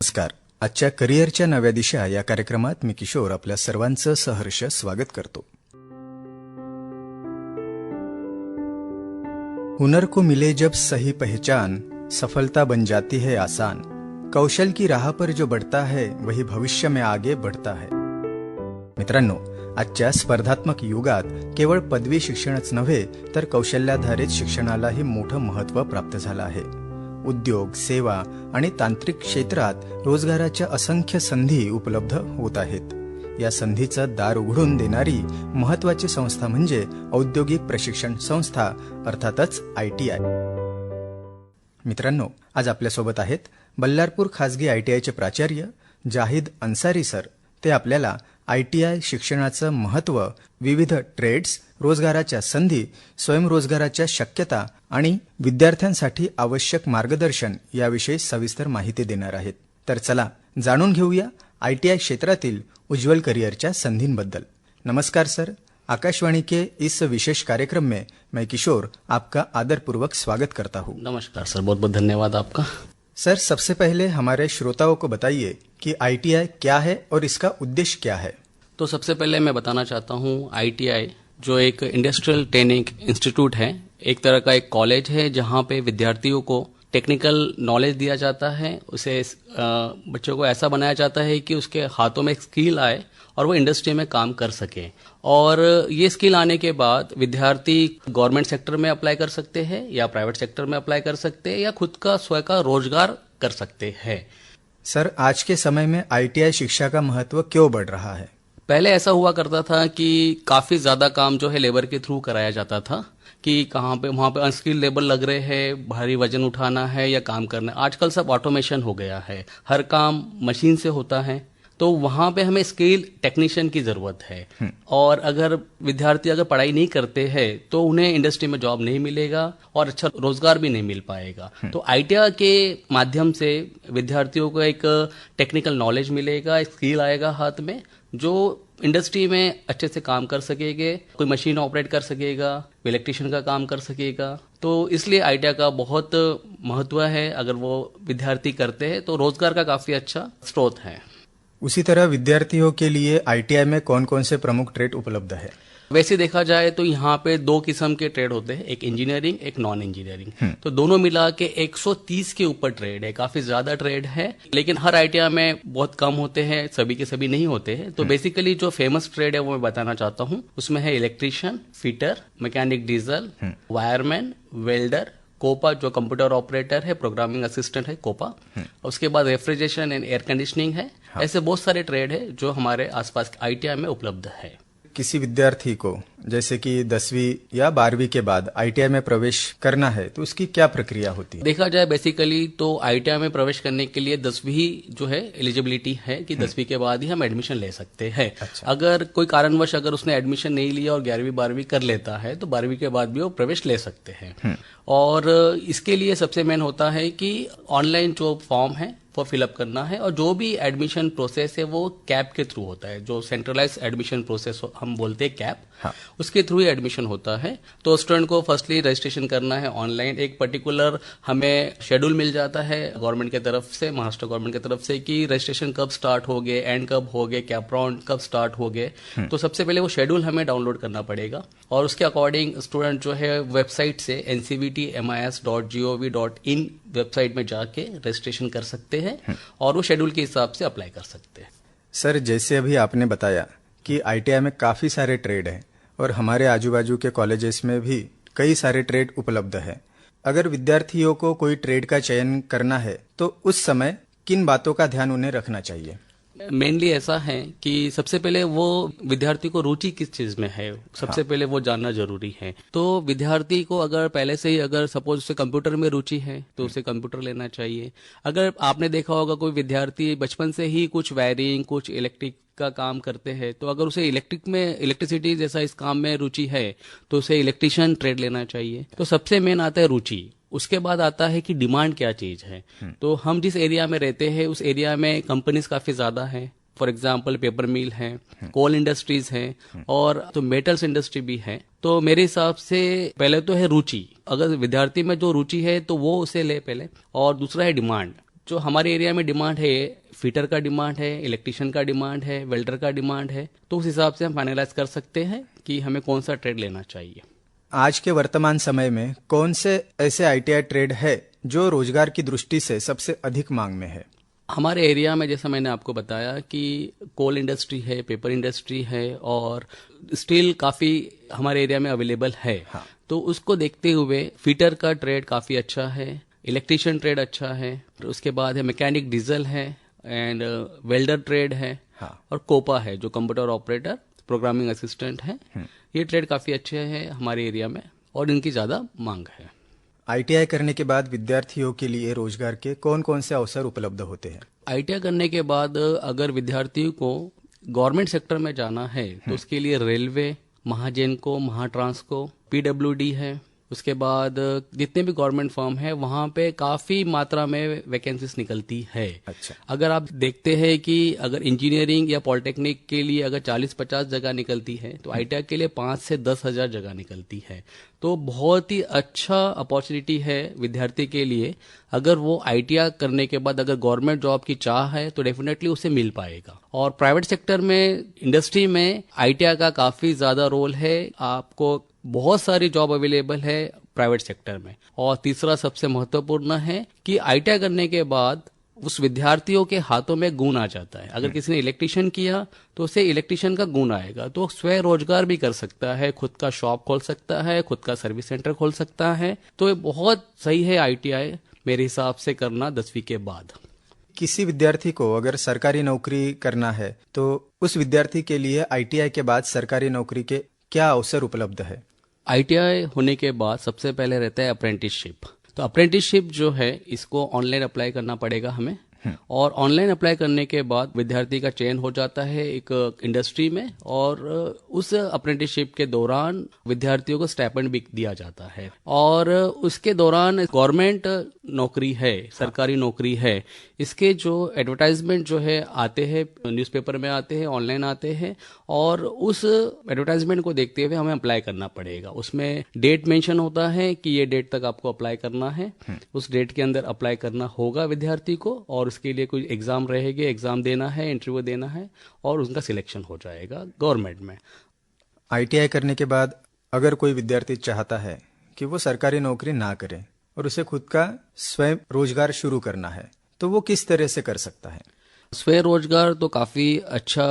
नमस्कार. आजच्या करिअरच्या नव्या दिशा या कार्यक्रमात मी किशोर आपल्या सर्वांचं सहर्ष स्वागत करतो. हुनर को मिले जब सही पहचान, सफलता बन जाती है आसान. कौशल की राह पर जो बढ़ता है वही भविष्य में आगे बढ़ता है. मित्रांनो, आजच्या स्पर्धात्मक युगात केवळ पदवी शिक्षणच नव्हे तर कौशल्याधारित शिक्षणालाही मोठं महत्त्व प्राप्त झालं आहे. उद्योग, सेवा आणि तांत्रिक क्षेत्रात रोजगाराच्या असंख्य संधी उपलब्ध होत आहेत. या संधीचं दार उघडून देणारी महत्त्वाची संस्था म्हणजे औद्योगिक प्रशिक्षण संस्था अर्थातच ITI. मित्रांनो, आज आपल्यासोबत आहेत बल्लारपूर खासगी ITIचे प्राचार्य जाहिद अन्सारी सर. ते आपल्याला ITI शिक्षणाचं महत्त्व, विविध ट्रेड्स, रोजगाराच्या संधी, स्वयंरोजगाराच्या शक्यता आणि विद्यार्थ्यांसाठी आवश्यक मार्गदर्शन याविषयी सविस्तर माहिती देणार आहेत. तर चला जाणून घेऊया ITI क्षेत्रातील उज्जवल करिअरच्या संधींबद्दल. नमस्कार सर. आकाशवाणी के इस विशेष कार्यक्रम में मैं किशोर आपका आदरपूर्वक स्वागत करता हूँ. नमस्कार सर, बहुत बहुत धन्यवाद आपका. सर, सबसे पहले हमारे श्रोताओं को बताइए कि ITI क्या है और इसका उद्देश्य क्या है. तो सबसे पहले मैं बताना चाहता हूँ ITI जो एक इंडस्ट्रियल ट्रेनिंग इंस्टीट्यूट है, एक तरह का एक कॉलेज है जहाँ पे विद्यार्थियों को टेक्निकल नॉलेज दिया जाता है. उसे बच्चों को ऐसा बनाया जाता है कि उसके हाथों में एक स्किल आए और वो इंडस्ट्री में काम कर सके. और ये स्किल आने के बाद विद्यार्थी गवर्नमेंट सेक्टर में अप्लाई कर सकते हैं या प्राइवेट सेक्टर में अप्लाई कर सकते हैं या खुद का स्वयं का रोजगार कर सकते हैं. सर, आज के समय में ITI शिक्षा का महत्व क्यों बढ़ रहा है? पहले ऐसा हुआ करता था कि काफी ज्यादा काम जो है लेबर के थ्रू कराया जाता था कि कहाँ पे वहाँ पे अनस्किल्ड लेबर लग रहे हैं, भारी वजन उठाना है या काम करना है. आजकल सब ऑटोमेशन हो गया है, हर काम मशीन से होता है, तो वहाँ पे हमें स्किल टेक्नीशियन की जरूरत है. और अगर विद्यार्थी अगर पढ़ाई नहीं करते हैं तो उन्हें इंडस्ट्री में जॉब नहीं मिलेगा और अच्छा रोजगार भी नहीं मिल पाएगा. तो ITI के माध्यम से विद्यार्थियों को एक टेक्निकल नॉलेज मिलेगा, एक स्किल आएगा हाथ में जो इंडस्ट्री में अच्छे से काम कर सकेंगे. कोई मशीन ऑपरेट कर सकेगा, इलेक्ट्रिशियन का काम कर सकेगा. तो इसलिए ITI का बहुत महत्व है. अगर वो विद्यार्थी करते हैं तो रोजगार का काफी अच्छा स्रोत है. उसी तरह विद्यार्थियों के लिए ITI में कौन कौन से प्रमुख ट्रेड उपलब्ध है? वैसे देखा जाए तो यहाँ पे दो किस्म के ट्रेड होते हैं, एक इंजीनियरिंग, एक नॉन इंजीनियरिंग. तो दोनों मिला के 130 के ऊपर ट्रेड है, काफी ज्यादा ट्रेड है. लेकिन हर ITI में बहुत कम होते हैं, सभी के सभी नहीं होते हैं. तो बेसिकली जो फेमस ट्रेड है वो मैं बताना चाहता हूँ. उसमें है electrician, fitter, mechanic diesel, wireman, welder, COPA जो कंप्यूटर ऑपरेटर है, प्रोग्रामिंग असिस्टेंट है कोपा. उसके बाद रेफ्रिजरेशन एंड एयर कंडीशनिंग है. ऐसे बहुत सारे ट्रेड है जो हमारे आसपास ITI में उपलब्ध है. किसी विद्यार्थी को जैसे कि 10वीं या 12वीं के बाद ITI में प्रवेश करना है तो उसकी क्या प्रक्रिया होती है? देखा जाए बेसिकली तो ITI में प्रवेश करने के लिए 10वीं जो है एलिजिबिलिटी है कि 10वीं के बाद ही हम एडमिशन ले सकते हैं. अच्छा. अगर कोई कारणवश अगर उसने एडमिशन नहीं लिया और 11वीं 12वीं कर लेता है तो 12वीं के बाद भी वो प्रवेश ले सकते हैं. और इसके लिए सबसे मेन होता है कि ऑनलाइन जो फॉर्म है वो फिलअप करना है. और जो भी एडमिशन प्रोसेस है वो कैप के थ्रू होता है, जो सेंट्रलाइज एडमिशन प्रोसेस हम बोलते हैं कैप. हाँ. उसके थ्रू ही एडमिशन होता है. तो स्टूडेंट को फर्स्टली रजिस्ट्रेशन करना है ऑनलाइन. एक पर्टिकुलर हमें शेड्यूल मिल जाता है गवर्नमेंट की तरफ से, महाराष्ट्र गवर्नमेंट की तरफ से कि रजिस्ट्रेशन कब स्टार्ट हो गए, एंड कब हो गए, कैप राउंड कब स्टार्ट हो गए. तो सबसे पहले वो शेड्यूल हमें डाउनलोड करना पड़ेगा और उसके अकॉर्डिंग स्टूडेंट जो है वेबसाइट से ncvtmis.gov.in वेबसाइट में जाके रजिस्ट्रेशन कर सकते हैं और वो शेड्यूल के हिसाब से अप्लाई कर सकते हैं. सर, जैसे अभी आपने बताया कि ITI में काफी सारे ट्रेड हैं और हमारे आजू बाजू के कॉलेजेस में भी कई सारे ट्रेड उपलब्ध है. अगर विद्यार्थियों को कोई ट्रेड का चयन करना है तो उस समय किन बातों का ध्यान उन्हें रखना चाहिए? मेनली ऐसा है कि सबसे पहले वो विद्यार्थी को रुचि किस चीज में है, सबसे पहले वो जानना जरूरी है. तो विद्यार्थी को अगर पहले से ही अगर सपोज उसे कंप्यूटर में रुचि है तो उसे कंप्यूटर लेना चाहिए. अगर आपने देखा होगा कोई विद्यार्थी बचपन से ही कुछ वायरिंग, कुछ इलेक्ट्रिक का काम करते हैं तो अगर उसे इलेक्ट्रिसिटी जैसा इस काम में रुचि है तो उसे इलेक्ट्रिशियन ट्रेड लेना चाहिए. तो सबसे मेन आता है रुचि. उसके बाद आता है कि डिमांड क्या चीज है. तो हम जिस एरिया में रहते हैं उस एरिया में कंपनीज काफी ज्यादा है. फॉर एग्जाम्पल पेपर मिल है, कोल इंडस्ट्रीज है और तो मेटल्स इंडस्ट्री भी है. तो मेरे हिसाब से पहले तो है रुचि. अगर विद्यार्थी में जो रुचि है तो वो उसे ले पहले. और दूसरा है डिमांड. जो हमारे एरिया में डिमांड है, फिटर का डिमांड है, इलेक्ट्रिशियन का डिमांड है, वेल्डर का डिमांड है, तो उस हिसाब से हम फाइनलाइज कर सकते हैं कि हमें कौन सा ट्रेड लेना चाहिए। आज के वर्तमान समय में कौन से ऐसे आईटीआई ट्रेड है जो रोजगार की दृष्टि से सबसे अधिक मांग में है? हमारे एरिया में जैसा मैंने आपको बताया कि कोल इंडस्ट्री है, पेपर इंडस्ट्री है और स्टील काफ़ी हमारे एरिया में अवेलेबल है। हाँ। तो उसको देखते हुए फिटर का ट्रेड काफ़ी अच्छा है, इलेक्ट्रिशियन ट्रेड अच्छा है, उसके बाद है मैकेनिक डीजल है एंड वेल्डर ट्रेड है। हाँ। और कोपा है जो कंप्यूटर ऑपरेटर प्रोग्रामिंग असिस्टेंट है। ये ट्रेड काफ़ी अच्छे हैं हमारे एरिया में और इनकी ज़्यादा मांग है। आईटीआई करने के बाद विद्यार्थियों के लिए रोजगार के कौन कौन से अवसर उपलब्ध होते हैं? आईटीआई करने के बाद अगर विद्यार्थियों को गवर्नमेंट सेक्टर में जाना है तो उसके लिए रेलवे, महाजेनको, महाट्रांसको, पीडब्ल्यूडी है। उसके बाद जितने भी गवर्नमेंट फर्म है वहाँ पे काफ़ी मात्रा में वैकेंसीज निकलती है। अच्छा। अगर आप देखते हैं कि अगर इंजीनियरिंग या पॉलिटेक्निक के लिए अगर 40-50 जगह निकलती है तो आईटीआई के लिए 5 से 10 हजार जगह निकलती है। तो बहुत ही अच्छा अपॉर्चुनिटी है विद्यार्थी के लिए। अगर वो आईटीआई करने के बाद अगर गवर्नमेंट जॉब की चाह है तो डेफिनेटली उसे मिल पाएगा। और प्राइवेट सेक्टर में, इंडस्ट्री में आईटीआई का काफ़ी ज़्यादा रोल है। आपको बहुत सारी जॉब अवेलेबल है प्राइवेट सेक्टर में। और तीसरा सबसे महत्वपूर्ण है कि आईटीआई करने के बाद उस विद्यार्थियों के हाथों में गुण आ जाता है। अगर किसी ने इलेक्ट्रिशियन किया तो उसे इलेक्ट्रिशियन का गुण आएगा, तो स्वयं रोजगार भी कर सकता है, खुद का शॉप खोल सकता है, खुद का सर्विस सेंटर खोल सकता है। तो ये बहुत सही है आईटीआई मेरे हिसाब से करना 10वीं के बाद। किसी विद्यार्थी को अगर सरकारी नौकरी करना है तो उस विद्यार्थी के लिए आईटीआई के बाद सरकारी नौकरी के क्या अवसर उपलब्ध है? आईटीआई होने के बाद सबसे पहले रहता है अप्रेंटिसशिप। तो अप्रेंटिसशिप जो है इसको ऑनलाइन अप्लाई करना पड़ेगा हमें। और ऑनलाइन अप्लाई करने के बाद विद्यार्थी का चयन हो जाता है एक इंडस्ट्री में और उस अप्रेंटिसशिप के दौरान विद्यार्थियों को स्टाइपेंड भी दिया जाता है। और उसके दौरान गवर्नमेंट नौकरी है, सरकारी नौकरी है, इसके जो एडवर्टाइजमेंट जो है आते हैं, न्यूज़पेपर में आते हैं, ऑनलाइन आते हैं और उस एडवर्टाइजमेंट को देखते हुए हमें अप्लाई करना पड़ेगा। उसमें डेट मेंशन होता है कि ये डेट तक आपको अप्लाई करना है। उस डेट के अंदर अप्लाई करना होगा विद्यार्थी को और उसके लिए कोई एग्जाम रहेगी, एग्जाम देना है, इंटरव्यू देना है और उनका सिलेक्शन हो जाएगा गवर्नमेंट में। आईटीआई करने के बाद अगर कोई विद्यार्थी चाहता है कि वो सरकारी नौकरी ना करे और उसे खुद का स्वयं रोजगार शुरू करना है तो वो किस तरह से कर सकता है? स्वयं रोजगार तो काफ़ी अच्छा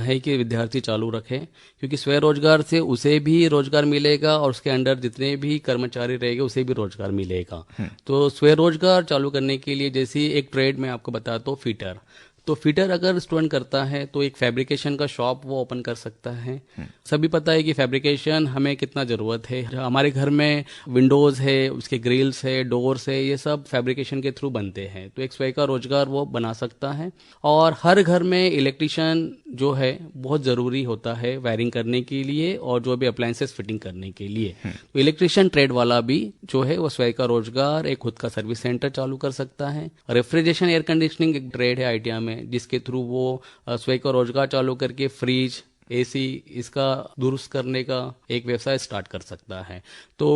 है कि विद्यार्थी चालू रखे, क्योंकि स्वयं रोजगार से उसे भी रोजगार मिलेगा और उसके अंडर जितने भी कर्मचारी रहेंगे उसे भी रोजगार मिलेगा। तो स्वयं रोजगार चालू करने के लिए जैसे एक ट्रेड में आपको बताता हूँ, फिटर। तो फिटर अगर स्टूडेंट करता है तो एक फैब्रिकेशन का शॉप वो ओपन कर सकता है। सभी पता है कि फैब्रिकेशन हमें कितना ज़रूरत है। हमारे घर में विंडोज़ है, उसके ग्रिल्स है, डोर्स है, ये सब फैब्रिकेशन के थ्रू बनते हैं। तो एक स्वयं का रोजगार वो बना सकता है। और हर घर में इलेक्ट्रिशियन जो है बहुत ज़रूरी होता है वायरिंग करने के लिए और जो भी अप्लायंसेस फिटिंग करने के लिए। तो इलेक्ट्रिशियन ट्रेड वाला भी जो है वो स्वयं का रोजगार एक खुद का सर्विस सेंटर चालू कर सकता है। रेफ्रिजरेशन एयर कंडीशनिंग एक ट्रेड है आईटीआई में, जिसके थ्रू वो स्वयं का रोजगार चालू करके फ्रिज, एसी इसका दुरुस्त करने का एक व्यवसाय स्टार्ट कर सकता है। तो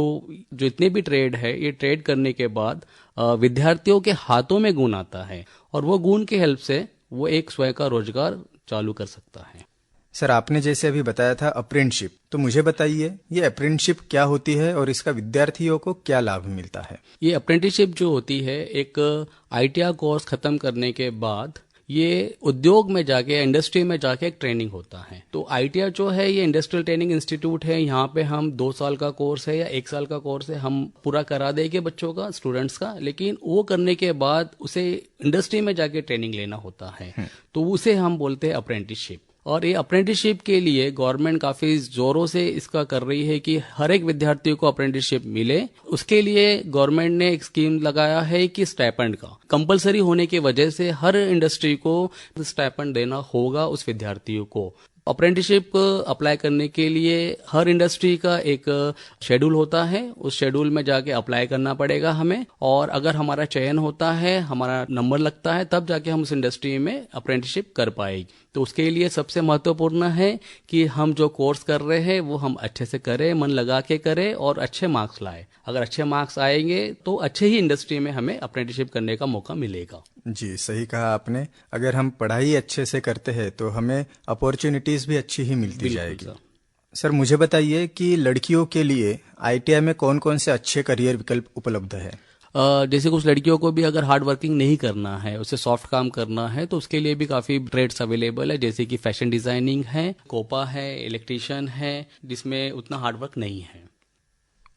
जो इतने भी ट्रेड है, ये ट्रेड करने के बाद विद्यार्थियों के हाथों में गुण आता है और वो गुण के हेल्प से वो एक स्वयं का रोजगार चालू कर सकता है। सर, आपने जैसे अभी बताया था अप्रेंटिसशिप, तो मुझे बताइए ये अप्रेंटिसशिप क्या होती है और इसका विद्यार्थियों को क्या लाभ मिलता है? ये अप्रेंटिसशिप जो होती है एक आईटीआई कोर्स खत्म करने के बाद ये उद्योग में जाके, इंडस्ट्री में जाके एक ट्रेनिंग होता है। तो आईटीआई जो है ये इंडस्ट्रियल ट्रेनिंग इंस्टीट्यूट है। यहाँ पे हम 2 साल का कोर्स है या 1 साल का कोर्स है, हम पूरा करा देंगे बच्चों का, स्टूडेंट्स का। लेकिन वो करने के बाद उसे इंडस्ट्री में जाके ट्रेनिंग लेना होता है, तो उसे हम बोलते हैं अप्रेंटिसशिप। और ये अप्रेंटिसशिप के लिए गवर्नमेंट काफ़ी ज़ोरों से इसका कर रही है कि हर एक विद्यार्थी को अप्रेंटिसशिप मिले। उसके लिए गवर्नमेंट ने एक स्कीम लगाया है कि स्टाइपेंड का कंपलसरी होने की वजह से हर इंडस्ट्री को स्टाइपेंड देना होगा उस विद्यार्थियों को। अप्रेंटिसशिप अप्लाई करने के लिए हर इंडस्ट्री का एक शेड्यूल होता है, उस शेड्यूल में जाके अप्लाई करना पड़ेगा हमें। और अगर हमारा चयन होता है, हमारा नंबर लगता है, तब जाके हम उस इंडस्ट्री में अप्रेंटिसशिप कर पाएगी। तो उसके लिए सबसे महत्वपूर्ण है कि हम जो कोर्स कर रहे हैं वो हम अच्छे से करें, मन लगा के करें और अच्छे मार्क्स लाए। अगर अच्छे मार्क्स आएंगे तो अच्छे ही इंडस्ट्री में हमें अप्रेंटिसशिप करने का मौका मिलेगा। जी, सही कहा आपने। अगर हम पढ़ाई अच्छे से करते हैं तो हमें अपॉर्चुनिटीज भी अच्छी ही मिलती बिल्कुल जाएगी। सर। सर, मुझे बताइए कि लड़कियों के लिए आईटीआई में कौन कौन से अच्छे करियर विकल्प उपलब्ध है? जैसे कुछ लड़कियों को भी अगर हार्ड वर्किंग नहीं करना है, उसे सॉफ्ट काम करना है, तो उसके लिए भी काफ़ी ट्रेड्स अवेलेबल है, जैसे कि फैशन डिज़ाइनिंग है, कोपा है, इलेक्ट्रीशियन है, जिसमें उतना हार्ड वर्क नहीं है।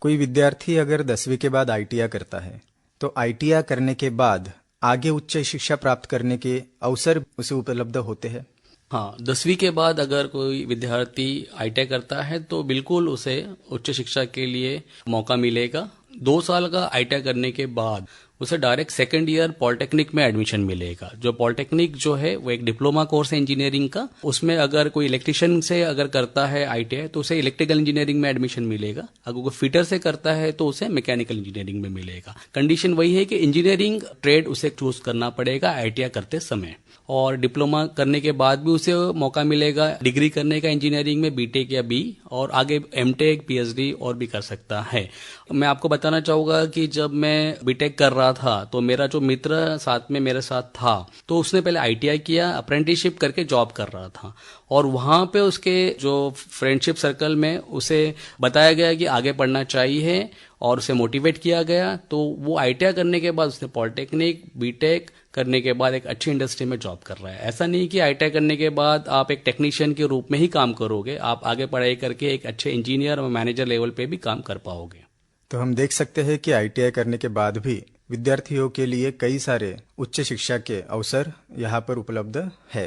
कोई विद्यार्थी अगर 10वीं के बाद आईटीआई करता है तो आईटीआई करने के बाद आगे उच्च शिक्षा प्राप्त करने के अवसर उसे उपलब्ध होते हैं? हाँ, 10वीं के बाद अगर कोई विद्यार्थी आईटीआई करता है तो बिल्कुल उसे उच्च शिक्षा के लिए मौका मिलेगा। 2 साल का आईटीआई करने के बाद उसे डायरेक्ट सेकंड ईयर पॉलिटेक्निक में एडमिशन मिलेगा। जो पॉलिटेक्निक जो है वो एक डिप्लोमा कोर्स है इंजीनियरिंग का। उसमें अगर कोई इलेक्ट्रिशियन से अगर करता है आईटीआई तो उसे इलेक्ट्रिकल इंजीनियरिंग में एडमिशन मिलेगा। अगर कोई फिटर से करता है तो उसे मैकेनिकल इंजीनियरिंग में मिलेगा। कंडीशन वही है कि इंजीनियरिंग ट्रेड उसे चूज करना पड़ेगा आईटीआई करते समय, और डिप्लोमा करने के बाद भी उसे मौका मिलेगा डिग्री करने का इंजीनियरिंग में, बीटेक या बी, और आगे एमटेक, पीएचडी और भी कर सकता है। मैं आपको बताना चाहूंगा कि जब मैं बीटेक कर रहा था तो मेरा जो मित्र साथ में मेरे साथ था तो उसने पहले आईटीआई किया, अप्रेंटिसशिप करके जॉब कर रहा था, और वहां पे उसके जो फ्रेंडशिप सर्कल में उसे बताया गया कि आगे पढ़ना चाहिए और उसे मोटिवेट किया गया। तो वो आईटीआई करने के बाद उसने पॉलिटेक्निक, बीटेक करने के बाद एक अच्छी इंडस्ट्री में जॉब कर रहा है। ऐसा नहीं कि आईटीआई करने के बाद आप एक टेक्नीशियन के रूप में ही काम करोगे, आप आगे पढ़ाई करके एक अच्छे इंजीनियर और मैनेजर लेवल पे भी काम कर पाओगे। तो हम देख सकते हैं कि आईटीआई करने के बाद भी विद्यार्थियों के लिए कई सारे उच्च शिक्षा के अवसर यहाँ पर उपलब्ध है।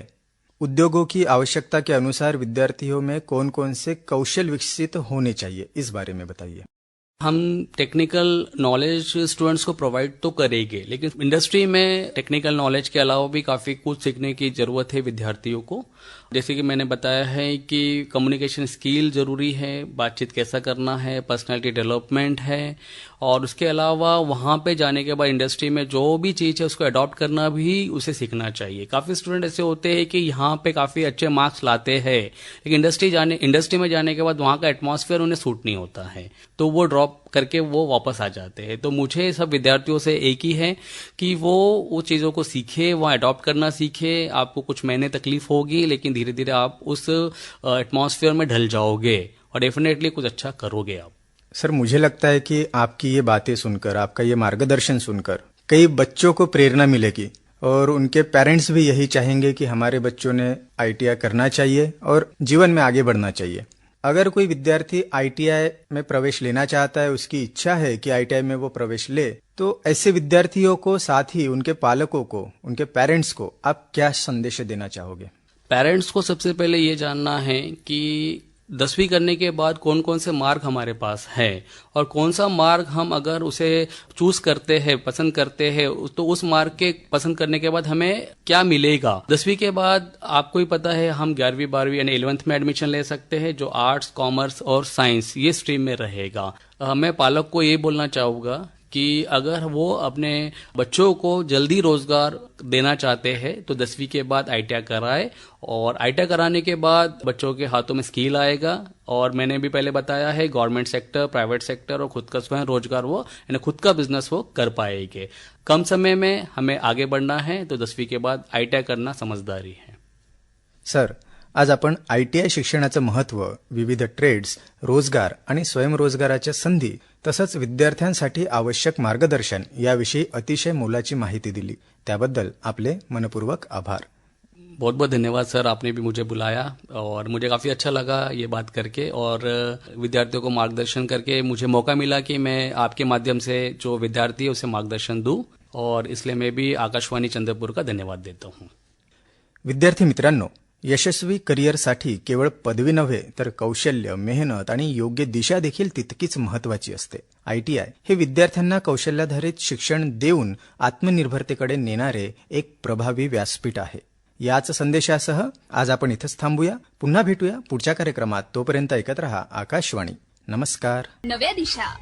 उद्योगों की आवश्यकता के अनुसार विद्यार्थियों में कौन कौन से कौशल विकसित होने चाहिए, इस बारे में बताइए। हम टेक्निकल नॉलेज स्टूडेंट्स को प्रोवाइड तो करेंगे, लेकिन इंडस्ट्री में टेक्निकल नॉलेज के अलावा भी काफ़ी कुछ सीखने की ज़रूरत है विद्यार्थियों को। जैसे कि मैंने बताया है कि कम्युनिकेशन स्किल ज़रूरी है, बातचीत कैसा करना है, पर्सनालिटी डेवलपमेंट है, और उसके अलावा वहाँ पे जाने के बाद इंडस्ट्री में जो भी चीज़ है उसको अडॉप्ट करना भी उसे सीखना चाहिए। काफ़ी स्टूडेंट ऐसे होते हैं कि यहाँ पे काफ़ी अच्छे मार्क्स लाते हैं, लेकिन इंडस्ट्री में जाने के बाद वहाँ का एटमॉस्फेयर उन्हें सूट नहीं होता है, तो वो ड्रॉप करके वो वापस आ जाते हैं। तो मुझे सब विद्यार्थियों से एक ही है कि वो चीज़ों को सीखे, वहाँ अडॉप्ट करना सीखे। आपको कुछ महीने तकलीफ होगी, लेकिन धीरे धीरे आप उस एटमॉस्फेयर में ढल जाओगे और डेफिनेटली कुछ अच्छा करोगे आप। सर, मुझे लगता है कि आपकी ये बातें सुनकर, आपका ये मार्गदर्शन सुनकर कई बच्चों को प्रेरणा मिलेगी और उनके पेरेंट्स भी यही चाहेंगे कि हमारे बच्चों ने आईटीआई करना चाहिए और जीवन में आगे बढ़ना चाहिए। अगर कोई विद्यार्थी आईटीआई में प्रवेश लेना चाहता है, उसकी इच्छा है कि आईटीआई में वो प्रवेश ले, तो ऐसे विद्यार्थियों को, साथ ही उनके पालकों को, उनके पेरेंट्स को आप क्या संदेश देना चाहोगे? पेरेंट्स को सबसे पहले ये जानना है कि 10वीं करने के बाद कौन कौन से मार्ग हमारे पास है, और कौन सा मार्ग हम अगर उसे चूज करते हैं, पसंद करते हैं, तो उस मार्ग के पसंद करने के बाद हमें क्या मिलेगा। 10वीं के बाद आपको ही पता है हम 11वीं 12वीं यानी 11th में एडमिशन ले सकते हैं, जो आर्ट्स, कॉमर्स और साइंस ये स्ट्रीम में रहेगा। मैं पालक को ये बोलना चाहूँगा कि अगर वो अपने बच्चों को जल्दी रोजगार देना चाहते हैं तो 10वीं के बाद आईटीआई कराए, और आईटीआई कराने के बाद बच्चों के हाथों में स्किल आएगा। और मैंने भी पहले बताया है, गवर्नमेंट सेक्टर, प्राइवेट सेक्टर और खुद का स्वयं रोजगार वो यानी खुद का बिजनेस वो कर पाएंगे। कम समय में हमें आगे बढ़ना है तो 10वीं के बाद आईटीआई करना समझदारी है। सर, आज आपण आयटीआय शिक्षणाचं महत्त्व, विविध ट्रेड्स, रोजगार आणि स्वयंरोजगाराच्या संधी तसंच विद्यार्थ्यांसाठी आवश्यक मार्गदर्शन याविषयी अतिशय मोलाची माहिती दिली, त्याबद्दल आपले मनपूर्वक आभार। बहुत बहुत धन्यवाद सर, आपने भी मुझे बुलाया और मुझे काफ़ी अच्छा लगा ये बात करके, और विद्यार्थियों को मार्गदर्शन करके मुझे मौका मिला कि मैं आपके माध्यम से जो विद्यार्थी है उसे मार्गदर्शन दूं, और इसलिए मैं भी आकाशवाणी चंद्रपुर का धन्यवाद देता हूं। विद्यार्थी मित्रांनो, यशस्वी करिअरसाठी केवळ पदवी नव्हे तर कौशल्य, मेहनत आणि योग्य दिशा देखील तितकीच महत्त्वाची असते। आयटीआय हे विद्यार्थ्यांना कौशल्याधारित शिक्षण देऊन आत्मनिर्भरतेकडे नेणारे एक प्रभावी व्यासपीठ आहे। याच संदेशासह आज आपण इथंच थांबूया। पुन्हा भेटूया पुढच्या कार्यक्रमात। तोपर्यंत ऐकत रहा आकाशवाणी। नमस्कार। नव्या दिशा।